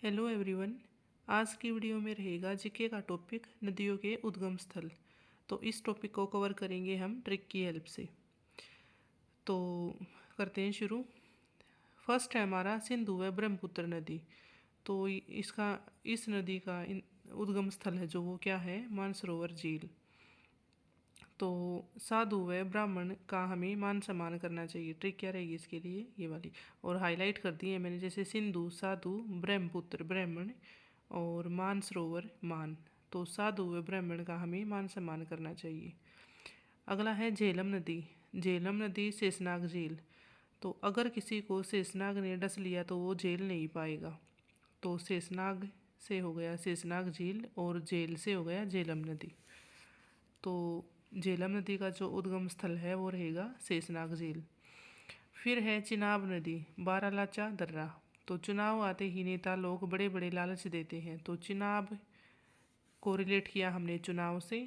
Hello everyone. आज की video में रहेगा जीके का टॉपिक नदियों के उद्गम स्थल। तो इस टॉपिक को कवर करेंगे हम ट्रिक की हेल्प से। तो करते हैं शुरू। फर्स्ट है हमारा सिंधु व ब्रह्मपुत्र नदी। तो इसका इस नदी का उद्गम स्थल है जो वो क्या है, मानसरोवर झील। तो साधु व ब्राह्मण का हमें मान सम्मान करना चाहिए। ट्रिक क्या रहेगी इसके लिए, ये वाली। और हाईलाइट कर दी है मैंने, जैसे सिंधु साधु, ब्रह्मपुत्र ब्राह्मण और मानसरोवर मान। तो साधु व ब्राह्मण का हमें मान सम्मान करना चाहिए। अगला है झेलम नदी। झेलम नदी शेषनाग झील। तो अगर किसी को शेषनाग ने डस लिया तो वो झेल नहीं पाएगा। तो शेषनाग से हो गया शेषनाग झील और झेल से हो गया झेलम नदी। तो झेलम नदी का जो उद्गम स्थल है वो रहेगा शेषनाग झील। फिर है चिनाब नदी, बारालाचा दर्रा। तो चुनाव आते ही नेता लोग बड़े बड़े लालच देते हैं। तो चिनाब को रिलेट किया हमने चुनाव से।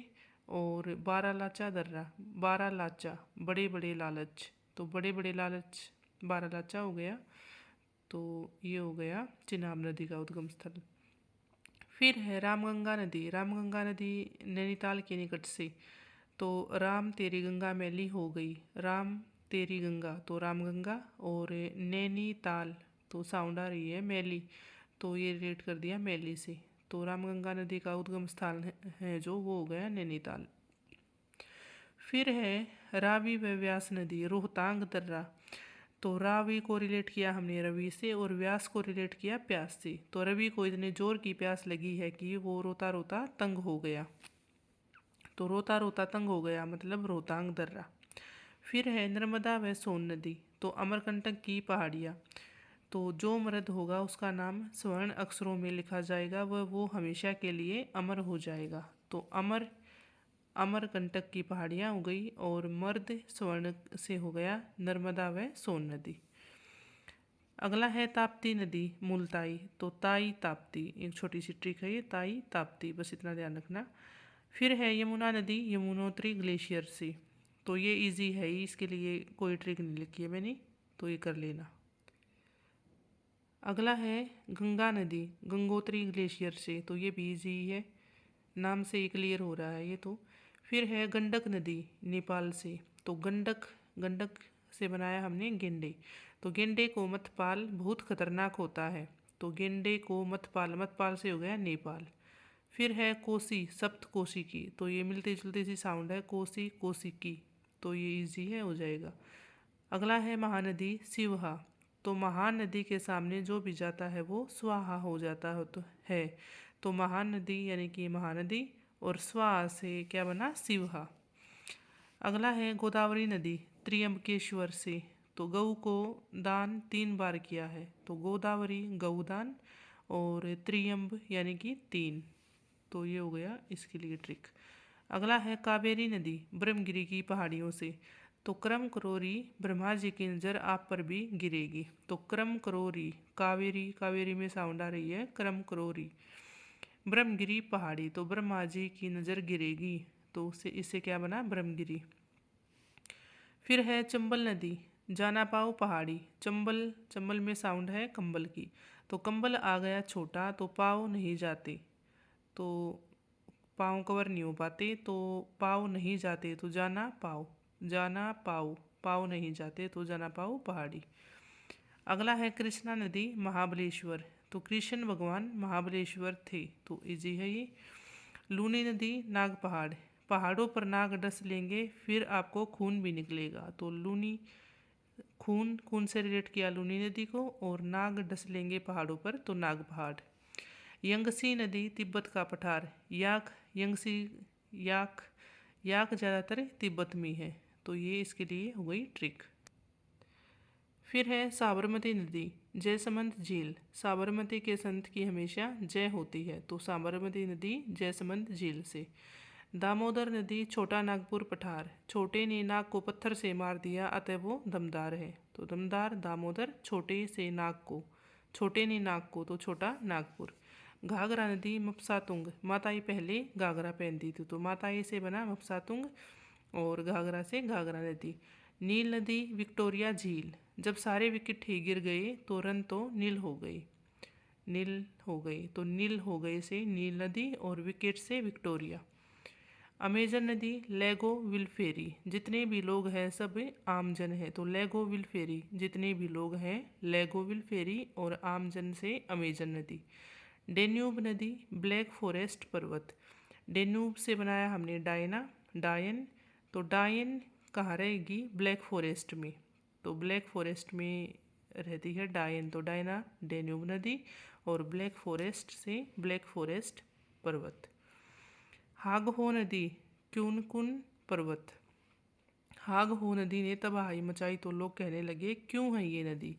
और बारालाचा दर्रा, बारालाचा बड़े बड़े लालच। तो बड़े बड़े लालच बारालाचा हो गया। तो ये हो गया चिनाब नदी का उद्गम स्थल। फिर है रामगंगा नदी। रामगंगा नदी नैनीताल के निकट से। तो राम तेरी गंगा मैली हो गई, राम तेरी गंगा तो रामगंगा। और नैनीताल तो साउंड आ रही है मैली, तो ये रिलेट कर दिया मैली से। तो रामगंगा नदी का उद्गम स्थान है जो वो हो गया नैनीताल। फिर है रावी व व्यास नदी, रोहतांग दर्रा। तो रावी को रिलेट किया हमने रवि से और व्यास को रिलेट किया प्यास से। तो रवि को इतने जोर की प्यास लगी है कि वो रोता रोता तंग हो गया। तो रोता रोता तंग हो गया मतलब रोहतांग दर्रा। फिर है नर्मदा व सोन नदी। तो अमरकंटक की पहाड़ियाँ। तो जो मर्द होगा उसका नाम स्वर्ण अक्षरों में लिखा जाएगा, वह वो हमेशा के लिए अमर हो जाएगा। तो अमरकंटक की पहाड़ियाँ हो गई और मर्द स्वर्ण से हो गया नर्मदा व सोन नदी। अगला है ताप्ती नदी, मुलताई। तो ताई ताप्ती, एक छोटी सी ट्रिक है ये, ताई ताप्ती, बस इतना ध्यान रखना। फिर है यमुना नदी, यमुनोत्री ग्लेशियर से। तो ये इजी है, इसके लिए कोई ट्रिक नहीं लिखी है मैंने, तो ये कर लेना। अगला है गंगा नदी, गंगोत्री ग्लेशियर से। तो ये भी इजी है, नाम से ही क्लियर हो रहा है ये तो। फिर है गंडक नदी, नेपाल से। तो गंडक, गंडक से बनाया हमने गेंडे। तो गेंडे को मत पाल, बहुत खतरनाक होता है। तो गेंडे को मत पाल, मत पाल से हो गया नेपाल। फिर है कोसी, सप्त कोशी की। तो ये मिलती जुलती सी साउंड है, कोसी कोसी की। तो ये इजी है, हो जाएगा। अगला है महानदी, शिवहा। तो महानदी के सामने जो भी जाता है वो स्वाहा हो जाता है। तो महानदी यानी कि महानदी और स्वाहा से क्या बना, शिवहा। अगला है गोदावरी नदी, त्रियंबकेश्वर से। तो गऊ को दान 3 बार किया है। तो गोदावरी गऊदान और त्रियंब यानी कि 3। तो ये हो गया इसके लिए ट्रिक। अगला है कावेरी नदी, ब्रह्मगिरी की पहाड़ियों से। तो क्रम करोरी, ब्रह्मा जी की नज़र आप पर भी गिरेगी। तो क्रम करोरी, कावेरी, कावेरी में साउंड आ रही है, क्रम करोरी। ब्रह्मगिरी पहाड़ी, तो ब्रह्मा जी की नज़र गिरेगी। तो उससे इससे क्या बना, ब्रह्मगिरी। फिर है चंबल नदी, जाना पाओ पहाड़ी। चंबल, चंबल में साउंड है कंबल की। तो कंबल आ गया छोटा तो पाँव नहीं जाते। तो पाँव कवर नहीं हो पाते, तो पाँव नहीं जाते तो जाना पाओ, जाना पाओ, पाँव नहीं जाते तो जाना पाओ पहाड़ी। अगला है कृष्णा नदी, महाबलेश्वर। तो कृष्ण भगवान महाबलेश्वर थे, तो इजी है ये। लूनी नदी, नाग पहाड़। पहाड़ों पर नाग डस लेंगे फिर आपको खून भी निकलेगा। तो लूनी, खून, खून से रिलेट किया लूनी नदी को। और नाग डस लेंगे पहाड़ों पर तो नाग पहाड़। यंगसी नदी, तिब्बत का पठार। याक, यंगसी, याक, याक ज़्यादातर तिब्बत में है। तो ये इसके लिए हो गई ट्रिक। फिर है साबरमती नदी, जयसमंद झील। साबरमती के संत की हमेशा जय होती है। तो साबरमती नदी जयसमंद झील से। दामोदर नदी, छोटा नागपुर पठार। छोटे ने नाग को पत्थर से मार दिया अतः वो दमदार है। तो दमदार दामोदर, छोटे से नाग को, छोटे ने नाग को तो छोटा नागपुर। घाघरा नदी, मपसातुंग। माताई पहले घाघरा पहनती थी, तो माताई से बना मपसातुंग और घाघरा से घाघरा नदी। नील नदी, विक्टोरिया झील। जब सारे विकेट ही गिर गए तो रन तो नील हो गई। नील हो गई, तो नील हो गए से नील नदी, और विकेट से विक्टोरिया। अमेजन नदी लेगो विलफेरी, जितने भी लोग हैं सब आमजन है, तो लेगो विलफेरी जितने भी लोग हैं लेगो विलफेरी, और आमजन से अमेजन नदी। डेन्यूब नदी ब्लैक फॉरेस्ट पर्वत, डेन्यूब से बनाया हमने डायना, डायन, तो डायन कहाँ रहेगी, ब्लैक फॉरेस्ट में, तो ब्लैक फॉरेस्ट में रहती है डायन, तो डायना डेन्यूब नदी, और ब्लैक फॉरेस्ट से ब्लैक फॉरेस्ट पर्वत। हागहो नदी क्यूनकुन पर्वत, हागहो नदी ने तबाही मचाई, तो लोग कहने लगे क्यों है ये नदी,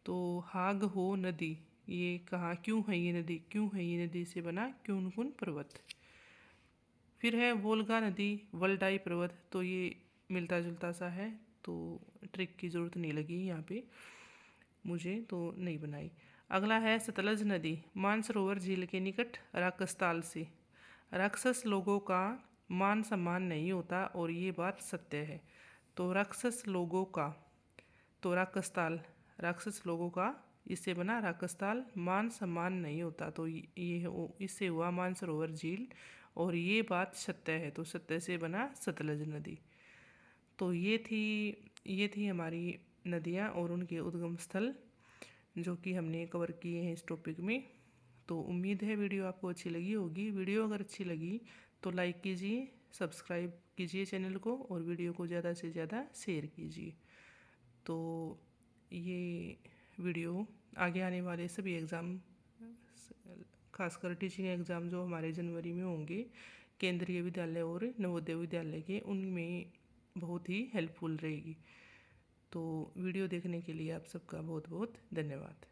तो हागहो नदी ये कहाँ क्यों है ये नदी, क्यों है ये नदी से बना क्यूनकुन पर्वत। फिर है वोल्गा नदी वल्डाई पर्वत, तो ये मिलता जुलता सा है, तो ट्रिक की ज़रूरत नहीं लगी यहाँ पे मुझे, तो नहीं बनाई। अगला है सतलज नदी मानसरोवर झील के निकट राकसताल से, राक्षस लोगों का मान सम्मान नहीं होता, और ये बात सत्य है, तो राक्षस लोगों का, तो राकसताल राक्षस लोगों का, इससे बना राकसताल, मान सम्मान नहीं होता, तो ये इससे हुआ मानसरोवर झील, और ये बात सत्य है, तो सत्य से बना सतलज नदी। तो ये थी हमारी नदियाँ और उनके उद्गम स्थल, जो कि हमने कवर किए हैं इस टॉपिक में। तो उम्मीद है वीडियो आपको अच्छी लगी होगी। वीडियो अगर अच्छी लगी तो लाइक कीजिए, सब्सक्राइब कीजिए चैनल को, और वीडियो को ज़्यादा से ज़्यादा शेयर कीजिए। तो ये वीडियो आगे आने वाले सभी एग्ज़ाम, खासकर टीचिंग एग्ज़ाम जो हमारे जनवरी में होंगे, केंद्रीय विद्यालय और नवोदय विद्यालय के, उनमें बहुत ही हेल्पफुल रहेगी। तो वीडियो देखने के लिए आप सबका बहुत बहुत धन्यवाद।